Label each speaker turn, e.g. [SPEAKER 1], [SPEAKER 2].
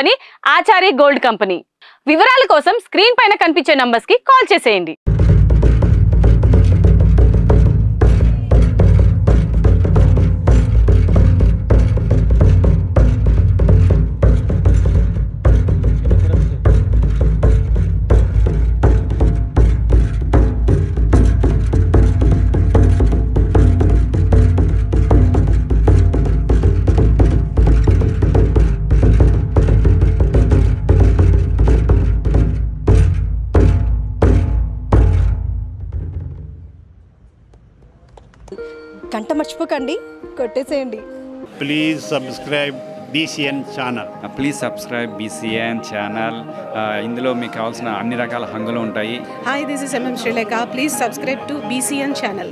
[SPEAKER 1] Company ఆచార్య gold company. వివరాల కోసం screen పైన కనిపించే నంబర్స్ కి కాల్ చేసేయండి.
[SPEAKER 2] గంట మర్చిపోకండి, కొట్టేసేయండి.
[SPEAKER 3] Please subscribe BCN channel.
[SPEAKER 4] Please subscribe BCN channel. ఇందులో మీకు కావాల్సిన అన్ని రకాల హంగులు ఉంటాయి.
[SPEAKER 5] Hi, this is MM Sri Lanka. Please subscribe to BCN channel.